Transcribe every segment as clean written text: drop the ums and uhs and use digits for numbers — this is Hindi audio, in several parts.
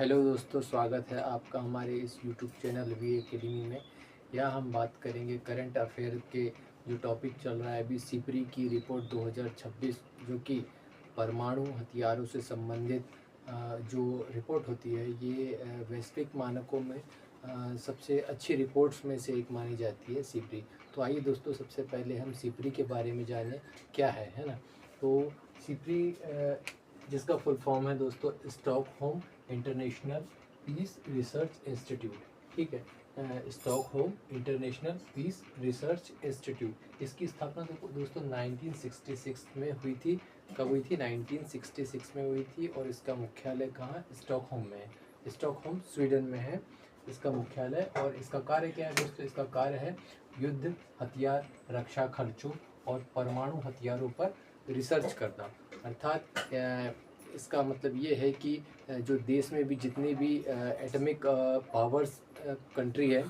हेलो दोस्तों, स्वागत है आपका हमारे इस यूट्यूब चैनल वी एकेडमी में। यहाँ हम बात करेंगे करंट अफेयर के जो टॉपिक चल रहा है अभी सिपरी की रिपोर्ट 2026, जो कि परमाणु हथियारों से संबंधित जो रिपोर्ट होती है ये वैश्विक मानकों में सबसे अच्छी रिपोर्ट्स में से एक मानी जाती है सिपरी। तो आइए दोस्तों, सबसे पहले हम सिपरी के बारे में जानें क्या है ना। तो सिपरी जिसका फुल फॉर्म है दोस्तों Stockholm International Peace Research Institute. ठीक है, Stockholm International Peace Research Institute. इसकी स्थापना दोस्तों 1966 में हुई थी। कब हुई थी? 1966 में हुई थी। और इसका मुख्यालय कहाँ? स्टॉकहोम में है। स्टॉकहोम स्वीडन में है इसका मुख्यालय। और इसका कार्य क्या है दोस्तों? इसका कार्य है युद्ध हथियार रक्षा खर्चों और परमाणु हथियारों पर रिसर्च करना। अर्थात इसका मतलब ये है कि जो देश में भी जितनी भी एटॉमिक पावर्स कंट्री है,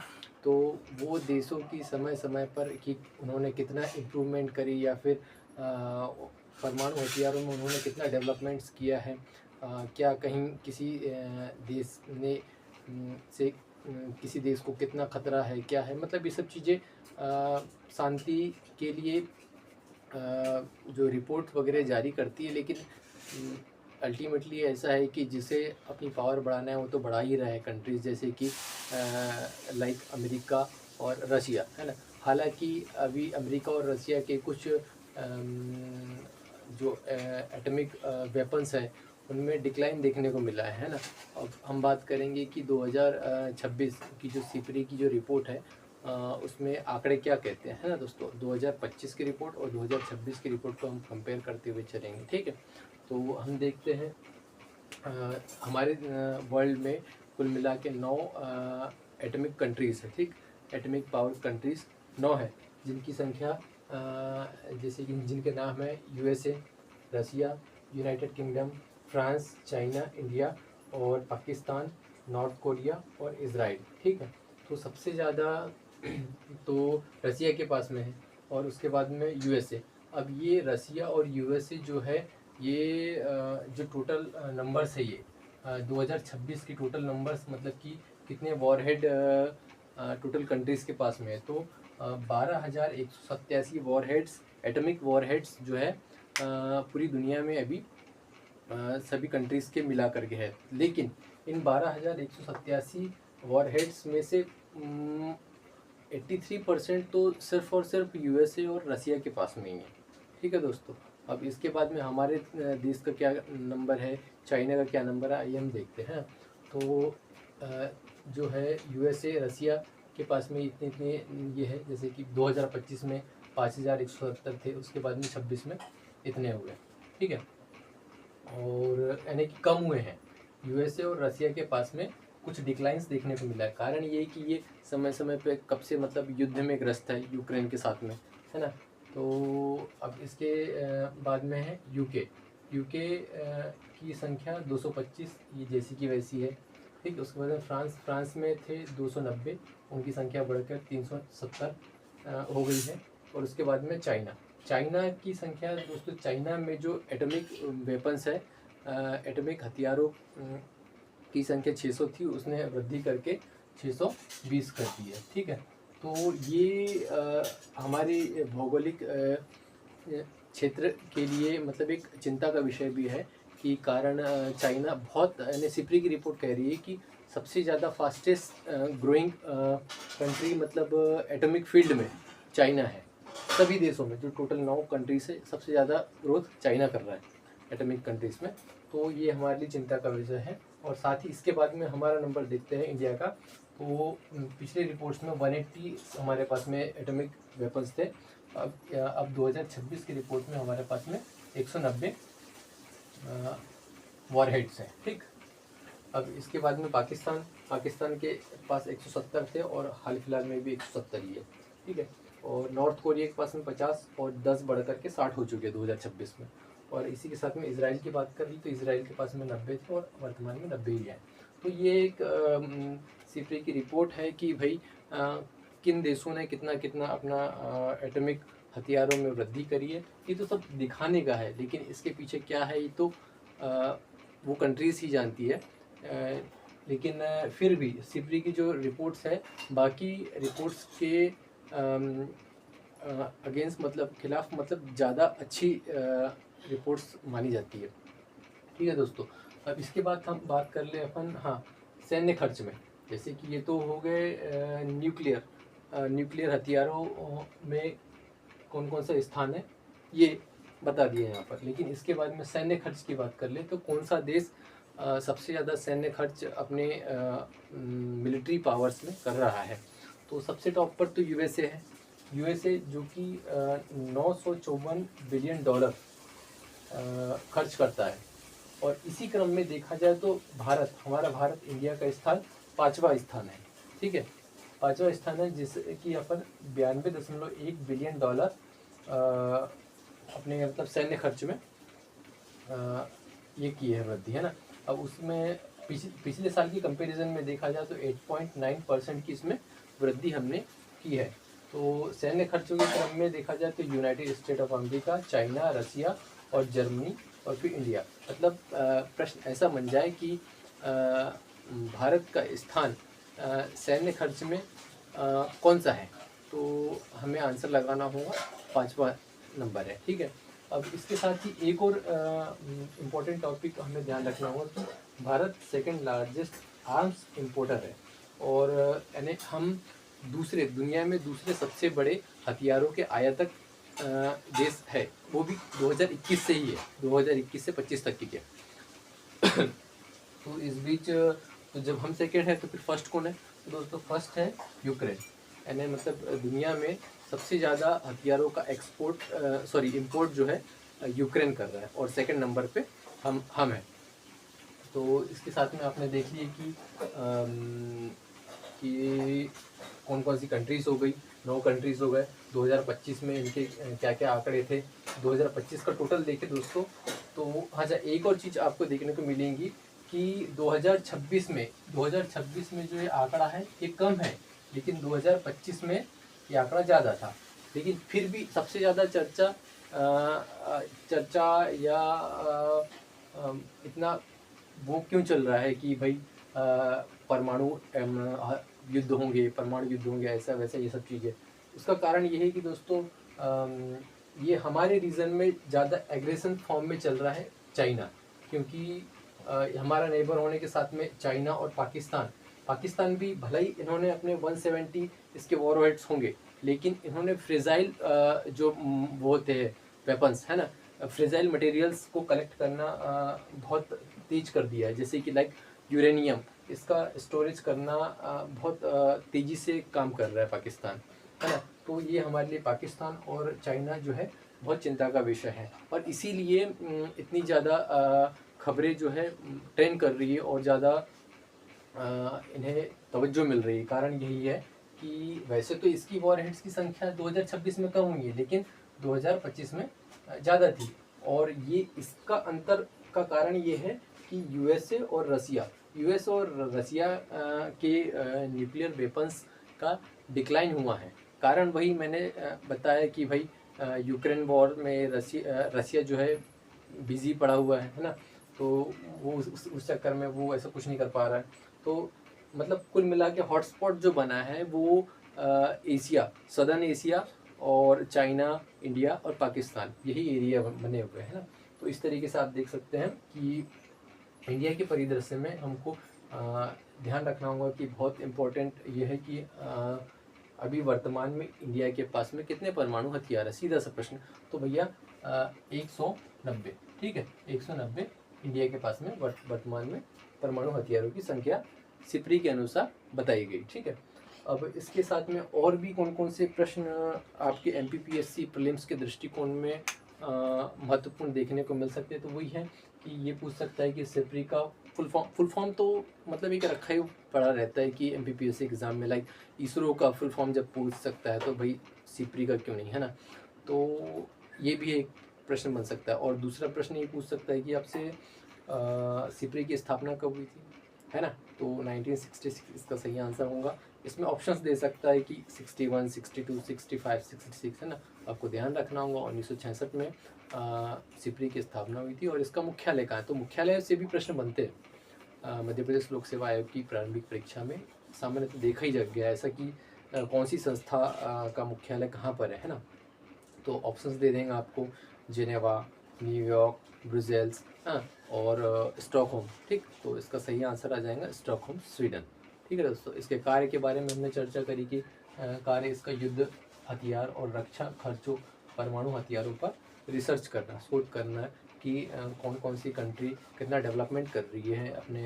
तो वो देशों की समय समय पर कि उन्होंने कितना इम्प्रूवमेंट करी या फिर परमाणु हथियारों में उन्होंने कितना डेवलपमेंट्स किया है, क्या कहीं किसी देश ने से किसी देश को कितना खतरा है, क्या है, मतलब ये सब चीज़ें शांति के लिए जो रिपोर्ट वगैरह जारी करती है। लेकिन अल्टीमेटली ऐसा है कि जिसे अपनी पावर बढ़ाना है वो तो बढ़ा ही रहा है कंट्रीज़, जैसे कि लाइक अमेरिका और रशिया, है ना। हालांकि अभी अमेरिका और रशिया के कुछ जो एटॉमिक वेपन्स है उनमें डिक्लाइन देखने को मिला है ना। अब हम बात करेंगे कि 2026 की जो सिपरी की जो रिपोर्ट है उसमें आंकड़े क्या कहते हैं, है ना दोस्तों। 2025 की रिपोर्ट और 2026 की रिपोर्ट को हम कंपेयर करते हुए चलेंगे। ठीक है, तो हम देखते हैं हमारे वर्ल्ड में कुल मिला के 9 एटॉमिक कंट्रीज़ है। ठीक, एटॉमिक पावर कंट्रीज़ 9 है, जिनकी संख्या जैसे कि जिनके नाम है USA, Russia, United Kingdom, France, China, India और पाकिस्तान, नॉर्थ कोरिया और इज़राइल। ठीक है, तो सबसे ज़्यादा तो रसिया के पास में है और उसके बाद में यूएसए। अब ये रसिया और यूएसए जो है ये जो टोटल नंबर्स है ये 2026 की टोटल नंबर्स, मतलब कि कितने वॉरहेड टोटल कंट्रीज़ के पास में है। तो 12,187 वॉरहेड्स, एटॉमिक वॉरहेड्स जो है पूरी दुनिया में अभी सभी कंट्रीज़ के मिला करके है। लेकिन इन 12,187 वॉरहेड्स में से 83% तो सिर्फ और सिर्फ यूएसए और रसिया के पास में ही है। ठीक है दोस्तों, अब इसके बाद में हमारे देश का क्या नंबर है, चाइना का क्या नंबर है, आइए हम देखते हैं। तो जो है यूएसए, रसिया के पास में इतने इतने ये है, जैसे कि 2025 में 5,170 थे, उसके बाद में 26 में इतने हुए। ठीक है, और यानी कि कम हुए हैं। यूएसए और रसिया के पास में कुछ डिक्लाइंस देखने को मिला है। कारण ये कि ये समय समय पे कब से मतलब युद्ध में ग्रस्त है यूक्रेन के साथ में, है ना। तो अब इसके बाद में है यूके। यूके की संख्या 225, ये जैसी की वैसी है। ठीक, उसके बाद में फ्रांस में थे 290, उनकी संख्या बढ़कर 370 हो गई है। और उसके बाद में चाइना की संख्या दोस्तों, चाइना में जो एटॉमिक वेपन्स है, एटॉमिक हथियारों की संख्या 600 थी, उसने वृद्धि करके 620 कर दी है। ठीक है, तो ये हमारी भौगोलिक क्षेत्र के लिए मतलब एक चिंता का विषय भी है कि कारण चाइना बहुत, यानी सिपरी की रिपोर्ट कह रही है कि सबसे ज़्यादा फास्टेस्ट ग्रोइंग कंट्री मतलब एटॉमिक फील्ड में चाइना है। सभी देशों में जो टोटल 9 कंट्रीज से सबसे ज़्यादा ग्रोथ चाइना कर रहा है एटॉमिक कंट्रीज़ में। तो ये हमारे लिए चिंता का विषय है। और साथ ही इसके बाद में हमारा नंबर देखते हैं इंडिया का। तो पिछले रिपोर्ट्स में 180 हमारे पास में एटॉमिक वेपन्स थे। अब 2026 की रिपोर्ट में हमारे पास में 190 वॉरहेड्स हैं। ठीक, अब इसके बाद में पाकिस्तान के पास 170 थे और हाल फिलहाल में भी 170 ही है। ठीक है, और नॉर्थ कोरिया के पास में 50 और 10 बढ़ करके 60 हो चुके हैं 2026 में। और इसी के साथ में इसराइल की बात कर ली तो इसराइल के पास में 90 थे और वर्तमान में 90 ही है। तो ये एक सिपरी की रिपोर्ट है कि भाई किन देशों ने कितना कितना अपना एटॉमिक हथियारों में वृद्धि करी है। ये तो सब दिखाने का है, लेकिन इसके पीछे क्या है ये तो वो कंट्रीज़ ही जानती है। लेकिन फिर भी सिप्री की जो रिपोर्ट्स है बाकी रिपोर्ट्स के अगेंस्ट मतलब खिलाफ मतलब ज़्यादा अच्छी रिपोर्ट्स मानी जाती है। ठीक है दोस्तों, अब इसके बाद हम बात कर ले अपन हाँ सैन्य खर्च में। जैसे कि ये तो हो गए न्यूक्लियर हथियारों में कौन कौन सा स्थान है ये बता दिए यहाँ पर, लेकिन इसके बाद में सैन्य खर्च की बात कर ले तो कौन सा देश सबसे ज़्यादा सैन्य खर्च अपने मिलिट्री पावर्स में कर रहा है। तो सबसे टॉप पर तो यूएसए है। यूएसए जो कि 954 बिलियन डॉलर खर्च करता है। और इसी क्रम में देखा जाए तो हमारा भारत इंडिया का स्थान 5वां स्थान है। ठीक है, 5वां स्थान है जिससे कि अपन 92.1 बिलियन डॉलर अपने मतलब सैन्य खर्च में ये की है वृद्धि, है ना। अब उसमें पिछले साल की कंपैरिजन में देखा जाए तो 8.9% की इसमें वृद्धि हमने की है। तो सैन्य खर्चों के क्रम में देखा जाए तो United State of America, China, Russia और जर्मनी और फिर इंडिया। मतलब प्रश्न ऐसा बन जाए कि भारत का स्थान सैन्य खर्च में कौन सा है, तो हमें आंसर लगाना होगा 5वां नंबर है। ठीक है, अब इसके साथ ही एक और इम्पोर्टेंट टॉपिक हमें ध्यान रखना होगा कि Bharat second largest arms importer है और यानी हम दुनिया में दूसरे सबसे बड़े हथियारों के आयातक देश है, वो भी 2021 से ही है, 2021 से 25 तक की है। तो इस बीच तो जब हम सेकेंड है तो फिर फर्स्ट कौन है, तो दोस्तों फर्स्ट है यूक्रेन। यानी मतलब दुनिया में सबसे ज़्यादा हथियारों का इंपोर्ट जो है यूक्रेन कर रहा है और सेकंड नंबर पे हम हैं। तो इसके साथ में आपने देख लिया कि कौन कौन सी कंट्रीज़ हो गई, 9 कंट्रीज़ हो गए। 2025 में इनके क्या क्या आंकड़े थे, 2025 का टोटल देखें दोस्तों तो हाँ एक और चीज़ आपको देखने को मिलेंगी कि 2026 में जो ये आंकड़ा है ये कम है, लेकिन 2025 में ये आंकड़ा ज़्यादा था। लेकिन फिर भी सबसे ज़्यादा चर्चा या इतना वो क्यों चल रहा है कि भाई परमाणु युद्ध होंगे ऐसा वैसा ये सब चीज़ें। उसका कारण ये है कि दोस्तों ये हमारे रीजन में ज़्यादा एग्रेशन फॉर्म में चल रहा है चाइना, क्योंकि हमारा नेबर होने के साथ में चाइना और पाकिस्तान भी भले ही इन्होंने अपने 170 इसके वॉरहेड्स होंगे, लेकिन इन्होंने फ्रेजाइल जो वो होते हैं वेपन्स है ना, फ्रेजाइल मटेरियल्स को कलेक्ट करना बहुत तेज कर दिया है। जैसे कि लाइक यूरेनियम, इसका स्टोरेज करना बहुत तेज़ी से काम कर रहा है पाकिस्तान, है ना। तो ये हमारे लिए पाकिस्तान और चाइना जो है बहुत चिंता का विषय है और इसीलिए इतनी ज़्यादा खबरें जो है ट्रेंड कर रही है और ज़्यादा इन्हें तवज्जो मिल रही है। कारण यही है कि वैसे तो इसकी वॉरहेड्स की संख्या 2026 में कम हुई है, लेकिन 2025 में ज़्यादा थी। और ये इसका अंतर का कारण ये है कि यूएस और रसिया के न्यूक्लियर वेपन्स का डिक्लाइन हुआ है। कारण वही मैंने बताया कि भाई यूक्रेन वॉर में रसिया जो है बिजी पड़ा हुआ है ना, तो वो उस चक्कर में वो ऐसा कुछ नहीं कर पा रहा है। तो मतलब कुल मिला के हॉटस्पॉट जो बना है वो सदर्न एशिया और चाइना, इंडिया और पाकिस्तान, यही एरिया बने हुए हैं ना। तो इस तरीके से आप देख सकते हैं कि इंडिया के परिदृश्य में हमको ध्यान रखना होगा कि बहुत इम्पोर्टेंट ये है कि अभी वर्तमान में इंडिया के पास में कितने परमाणु हथियार है, सीधा सा प्रश्न। तो भैया 190, ठीक है, 190 इंडिया के पास में वर्तमान में परमाणु हथियारों की संख्या सिप्री के अनुसार बताई गई। ठीक है, अब इसके साथ में और भी कौन कौन से प्रश्न आपके MPPSC प्रीलिम्स के दृष्टिकोण में महत्वपूर्ण देखने को मिल सकते हैं, तो वही है कि ये पूछ सकता है कि सिप्री का फुल फॉर्म तो मतलब एक रखा ही पड़ा रहता है कि MPPSC एग्ज़ाम में लाइक इसरो का फुल फॉर्म जब पूछ सकता है तो भाई सिप्री का क्यों नहीं, है ना। तो ये भी एक प्रश्न बन सकता है। और दूसरा प्रश्न ये पूछ सकता है कि आपसे सिप्री की स्थापना कब हुई थी, है ना। तो 1966 इसका सही आंसर होगा। इसमें ऑप्शंस दे सकता है कि 61, 62, 65, 66, है ना। आपको ध्यान रखना होगा 1966 में सिप्री की स्थापना हुई थी और इसका मुख्यालय कहाँ है, तो मुख्यालय से भी प्रश्न बनते हैं। मध्य प्रदेश लोक सेवा आयोग की प्रारंभिक परीक्षा में सामान्यतः देखा ही जा गया है ऐसा कि कौन सी संस्था का मुख्यालय कहाँ पर है ना। तो ऑप्शंस दे देंगे आपको, जेनेवा, न्यूयॉर्क, ब्रुसेल्स, हाँ, और स्टॉकहोम। ठीक, तो इसका सही आंसर आ जाएगा स्टॉकहोम, स्वीडन। ठीक है दोस्तों, इसके कार्य के बारे में हमने चर्चा करी कि कार्य इसका युद्ध हथियार और रक्षा खर्चों, परमाणु हथियारों पर रिसर्च करना, शोध करना कि कौन कौन सी कंट्री कितना डेवलपमेंट कर रही है अपने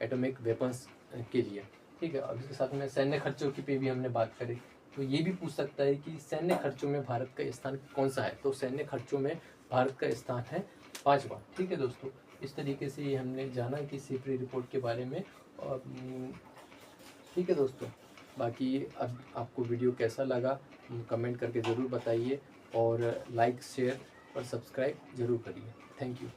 एटॉमिक वेपन्स के लिए। ठीक है, अब इसके साथ में सैन्य खर्चों की पे भी हमने बात करी। तो ये भी पूछ सकता है कि सैन्य खर्चों में भारत का स्थान कौन सा है। तो सैन्य खर्चों में भारत का स्थान है 5वां। ठीक है दोस्तों, इस तरीके से ये हमने जाना कि सीपरी रिपोर्ट के बारे में। और ठीक है दोस्तों, बाकी अब आपको वीडियो कैसा लगा कमेंट करके ज़रूर बताइए, और लाइक, शेयर और सब्सक्राइब ज़रूर करिए। Thank you.